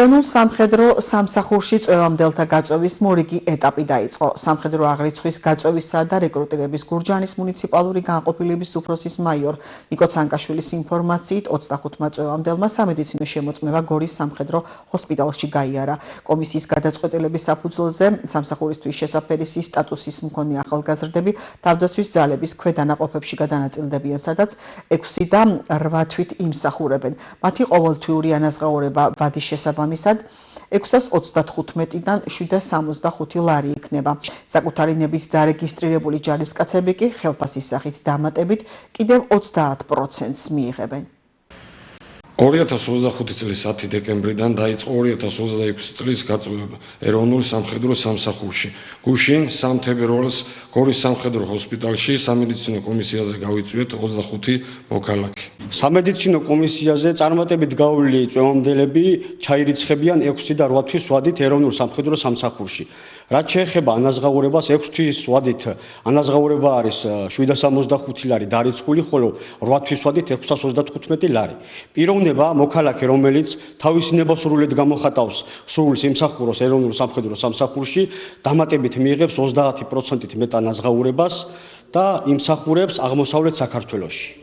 ეროვნულ სამხედრო სამსახურში წვევამდელთა გაწვევის მორიგი ეტაპი დაიწყო. სამხედრო აღრიცხვის გაწვევისა და რეკრუტირების გურჯაანის მუნიციპალური განყოფილების უფროსის მაიორ ნიკო ცანკაშვილის ინფორმაციით 25-მა წვევამდელმა სამედიცინო შემოწმება გორის სამხედრო ჰოსპიტალში გაიარა. კომისიის გადაწყვეტილების საფუძველზე სამსახურისთვის შესაფერისი სტატუსის მქონე ახალგაზრდები თავდაცვის ძალების ქვედანაყოფებში გადანაწილდებიან, სადაც 6 და 8 თვით იმსახურებენ. მათი ყოველთვიური ანაზღაურება ვადის შესაბამისად 635-დან 765 ლარი იქნება. საკუთარი ნებით დარეგისტრირებული ჯარისკაცები კი ხელფასის სახით დამატებით კიდევ 30%-ს მიიღებენ. 2025 წლის 10 დეკემბრიდან დაიწყო 2026 წლის გაწვევა ეროვნულ სამხედრო სამსახურში. გუშინ 3 თებერვალს გორის სამხედრო ჰოსპიტალში სამედიცინო კომისიაზე გავიწვიეთ 25 მოქალაქე. სამედიცინო კომისიაზე წარმატებით გავლილი წვევამდელები ჩაირიცხებიან 6 და 8 თვის ვადით ეროვნულ სამხედრო სამსახურში. რაც შეეხება ანაზღაურებას 6 თვის ვადით ანაზღაურება არის 765 ლარი დარიცხული, ხოლო 8 თვის ვადით 635 ლარი. პიროვნება მოქალაქე, რომელიც თავისი ნებასრულით გამოხატავს სურვილს იმსახუროს ეროვნულ სამხედრო სამსახურში, დამატებით მიიღებს 30%-ით მეტ ანაზღაურებას და იმსახურებს აღმოსავლეთ საქართველოში.